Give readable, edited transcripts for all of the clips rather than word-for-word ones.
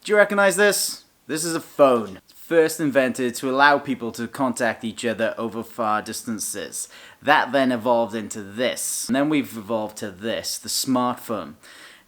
Do you recognize this? This is a phone. First invented to allow people to contact each other over far distances. That then evolved into this. And then we've evolved to this, the smartphone.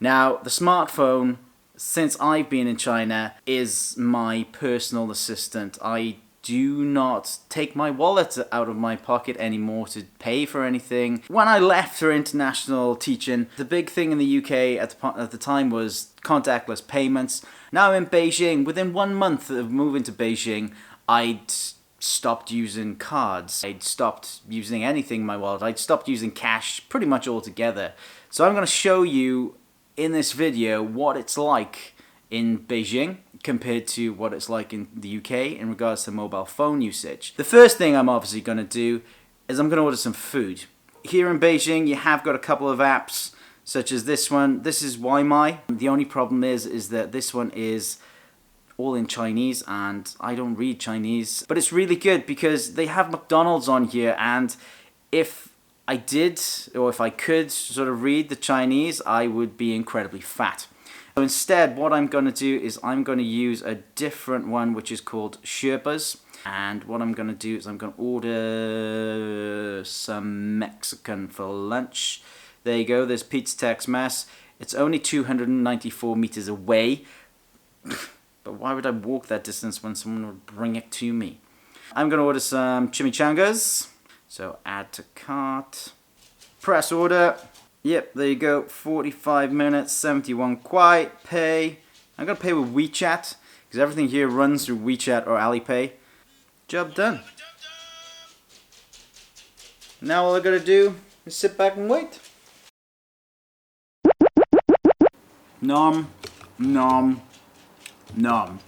Now, the smartphone, since I've been in China, is my personal assistant. I do not take my wallet out of my pocket anymore to pay for anything. When I left for international teaching, the big thing in the UK at the time was contactless payments. Now in Beijing, within 1 month of moving to Beijing, I'd stopped using cards. I'd stopped using anything in my wallet. I'd stopped using cash pretty much altogether. So I'm going to show you in this video what it's like in Beijing compared to what it's like in the UK in regards to mobile phone usage. The first thing I'm obviously going to do is I'm going to order some food. Here in Beijing you have got a couple of apps such as this one. This is Waimai. The only problem is that this one is all in Chinese and I don't read Chinese. But it's really good because they have McDonald's on here, and if I did, or if I could sort of read the Chinese, I would be incredibly fat. So instead, what I'm going to do is I'm going to use a different one which is called Sherpas. And what I'm going to do is I'm going to order some Mexican for lunch. There you go, there's Pizza Tex-Mex. It's only 294 meters away. But why would I walk that distance when someone would bring it to me? I'm going to order some chimichangas. So add to cart. Press order. Yep, there you go, 45 minutes, 71 kwai, pay. I'm going to pay with WeChat, because everything here runs through WeChat or Alipay. Job done. Now all I got to do is sit back and wait. Nom, nom, nom.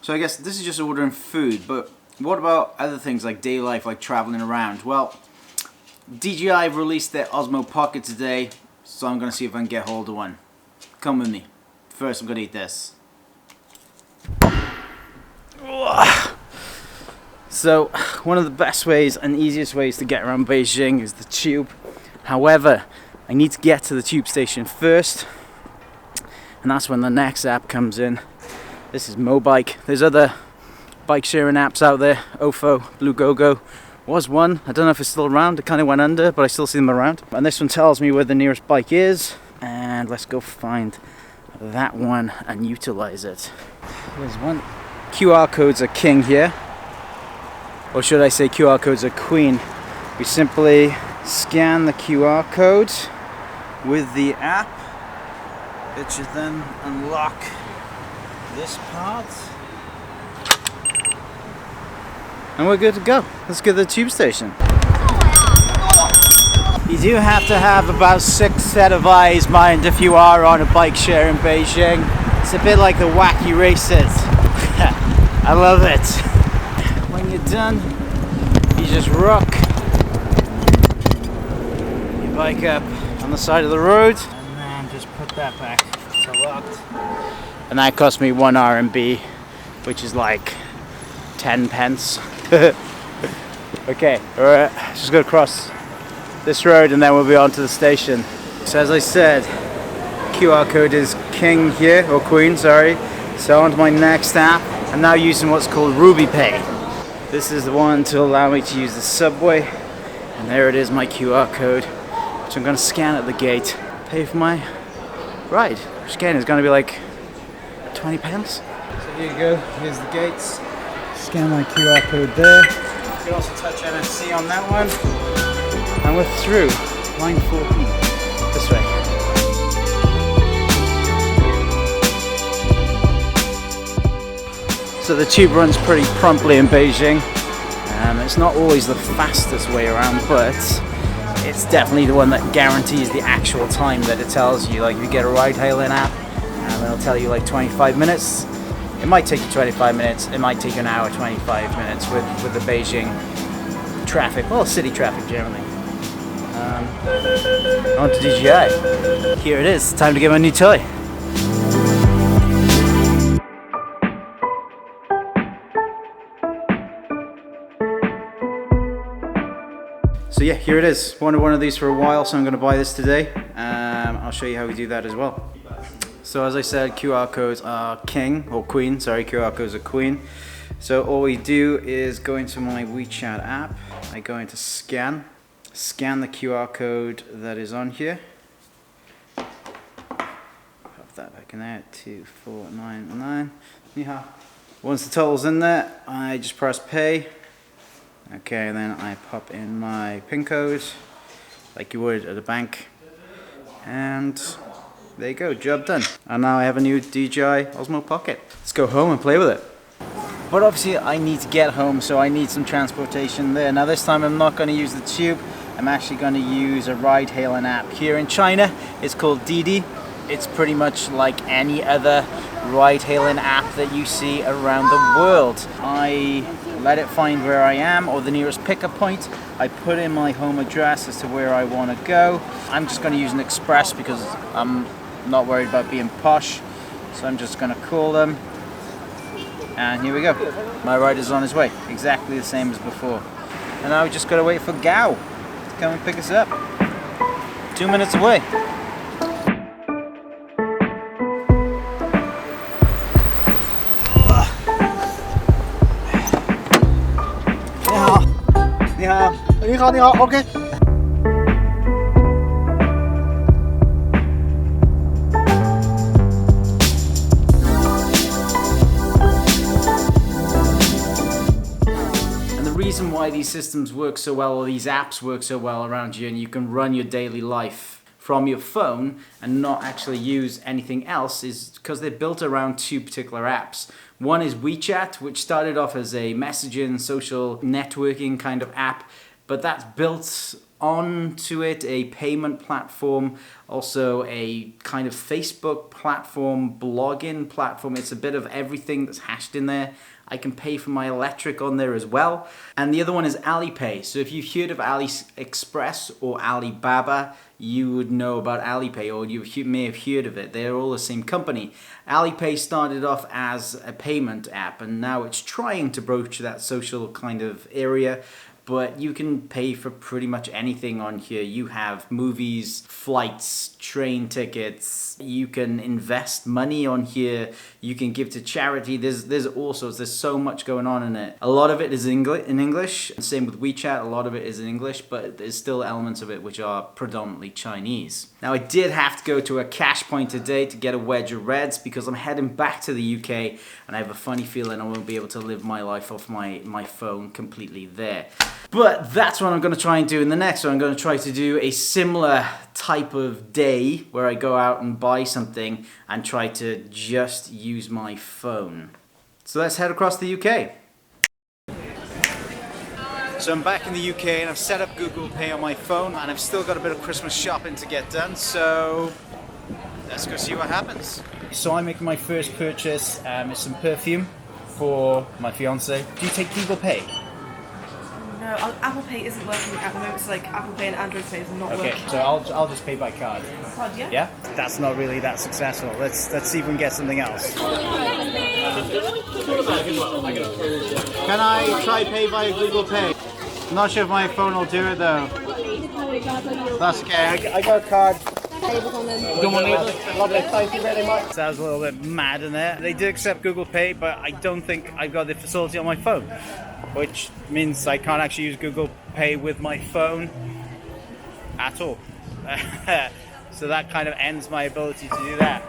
So I guess this is just ordering food, but what about other things like daily life, like traveling around? Well, DJI released their Osmo Pocket today, so I'm going to see if I can get hold of one. Come with me. First I'm going to eat this. So, one of the best ways and easiest ways to get around Beijing is the tube. However, I need to get to the tube station first, and that's when the next app comes in. This is Mobike. There's other bike sharing apps out there. Ofo, Blue Go was one. I don't know if it's still around. It kind of went under, but I still see them around. And this one tells me where the nearest bike is. And let's go find that one and utilize it. There's one. QR codes are king here. Or should I say QR codes are queen. We simply scan the QR code with the app. It should then unlock this part. And we're good to go. Let's go to the tube station. You do have to have about 6 set of eyes, mind, if you are on a bike share in Beijing. It's a bit like the wacky races. I love it. When you're done, you just rock your bike up on the side of the road and then just put that back to locked. And that cost me 1 RMB, which is like 10 pence. Okay, alright, just go across this road and then we'll be on to the station. So as I said, QR code is king here, or queen, sorry. So on to my next app. I'm now using what's called Ruby Pay. This is the one to allow me to use the subway. And there it is, my QR code, which I'm going to scan at the gate, pay for my ride, which again is going to be like 20 pence. So here you go, here's the gates. Scan my QR code there. You can also touch NFC on that one. And we're through. Line 14. This way. So the tube runs pretty promptly in Beijing. It's not always the fastest way around, but it's definitely the one that guarantees the actual time that it tells you. Like if you get a ride hailing app, it'll tell you like 25 minutes. It might take you 25 minutes, it might take an hour, 25 minutes with the Beijing traffic, well, city traffic generally. On to DJI. Here it is, time to get my new toy. So yeah, here it is. Wanted one of these for a while, so I'm going to buy this today. I'll show you how we do that as well. So as I said, QR codes are king, or queen, sorry, QR codes are queen. So all we do is go into my WeChat app, I go into scan the QR code that is on here. Pop that back in there, 2499. Yeah. Once the total's in there, I just press pay. Okay, and then I pop in my PIN code, like you would at a bank. And there you go, job done. And now I have a new DJI Osmo Pocket. Let's go home and play with it. But obviously I need to get home, so I need some transportation there. Now this time I'm not going to use the tube. I'm actually going to use a ride-hailing app here in China. It's called Didi. It's pretty much like any other ride-hailing app that you see around the world. I let it find where I am or the nearest pickup point. I put in my home address as to where I want to go. I'm just going to use an express because I'm not worried about being posh. So I'm just going to call them. And here we go. My ride is on his way. Exactly the same as before. And now we just got to wait for Gao to come and pick us up. 2 minutes away. 你好，你好 ，OK。 And the reason why these systems work so well, or these apps work so well around you, and you can run your daily life from your phone and not actually use anything else, is because they're built around two particular apps. One is WeChat, which started off as a messaging, social networking kind of app, but that's built onto it a payment platform, also a kind of Facebook platform, blogging platform. It's a bit of everything that's hashed in there. I can pay for my electric on there as well. And the other one is Alipay. So if you've heard of AliExpress or Alibaba, you would know about Alipay, or you may have heard of it. They're all the same company. Alipay started off as a payment app, and now it's trying to broach that social kind of area. But you can pay for pretty much anything on here. You have movies, flights, train tickets. You can invest money on here. You can give to charity. There's all sorts. There's so much going on in it. A lot of it is in English. Same with WeChat. A lot of it is in English, but there's still elements of it which are predominantly Chinese. Now I did have to go to a cash point today to get a wedge of Reds because I'm heading back to the UK, and I have a funny feeling I won't be able to live my life off my phone completely there. But that's what I'm going to try and do in the next one. I'm going to try to do a similar type of day where I go out and buy something and try to just use my phone. So let's head across the UK. So I'm back in the UK and I've set up Google Pay on my phone, and I've still got a bit of Christmas shopping to get done. So let's go see what happens. So I'm making my first purchase. It's some perfume for my fiance. Do you take Google Pay? No, Apple Pay isn't working at the moment. It's like Apple Pay and Android Pay is not working. Okay, so I'll just pay by card. Card, yeah? Yeah? That's not really that successful. Let's see if we can get something else. Can I try pay via Google Pay? I'm not sure if my phone will do it though. That's okay. I got a card. Lovely, thank you very much. That was a little bit mad in there. They do accept Google Pay, but I don't think I've got the facility on my phone, which means I can't actually use Google Pay with my phone at all. So that kind of ends my ability to do that.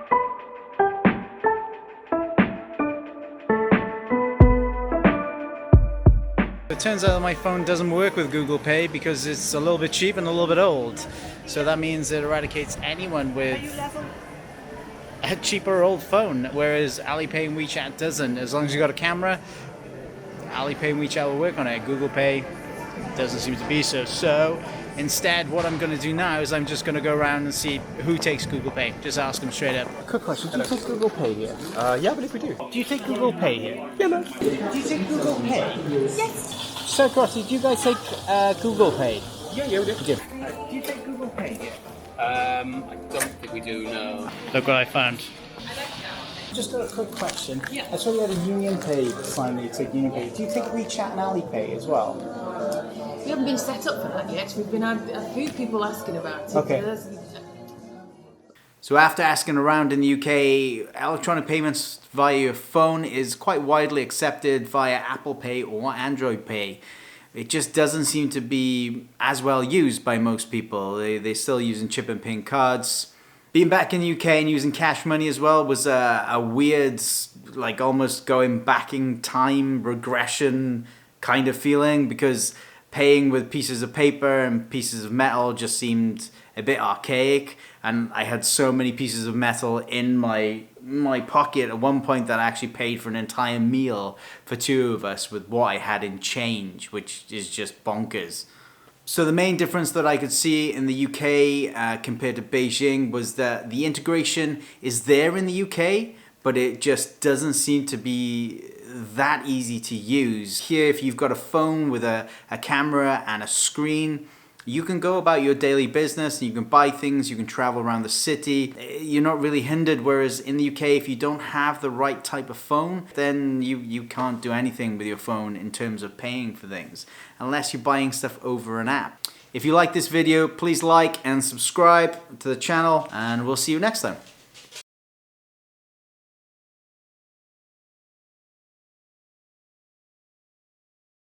It turns out that my phone doesn't work with Google Pay because it's a little bit cheap and a little bit old. So that means it eradicates anyone with a cheaper old phone, whereas Alipay and WeChat doesn't. As long as you got a camera, Alipay and WeChat will work on it. Google Pay doesn't seem to be so. So instead, what I'm going to do now is I'm just going to go around and see who takes Google Pay. Just ask them straight up. Quick question, do you take Google Pay here? Yeah, I believe we do. Do you take Google Pay here? Yeah, man. Do you take Google Pay? Yes. So, Crossy, do you guys take Google Pay? Yeah, we do. Do you take Google Pay here? I don't think we do, no. Look what I found. Just got a quick question. Yeah. I saw you had a Union Pay sign that you take Union Pay. Do you take WeChat and Alipay as well? We haven't been set up for that yet. We've been had a few people asking about it. Okay. So after asking around in the UK, electronic payments via your phone is quite widely accepted via Apple Pay or Android Pay. It just doesn't seem to be as well used by most people. They're still using chip and pin cards. Being back in the UK and using cash money as well was a weird, like almost going back in time regression kind of feeling, because paying with pieces of paper and pieces of metal just seemed a bit archaic, and I had so many pieces of metal in my pocket at one point that I actually paid for an entire meal for two of us with what I had in change, which is just bonkers. So the main difference that I could see in the UK compared to Beijing was that the integration is there in the UK, but it just doesn't seem to be that easy to use. Here, if you've got a phone with a camera and a screen, you can go about your daily business, you can buy things, you can travel around the city. You're not really hindered, whereas in the UK, if you don't have the right type of phone, then you can't do anything with your phone in terms of paying for things, unless you're buying stuff over an app. If you like this video, please like and subscribe to the channel, and we'll see you next time.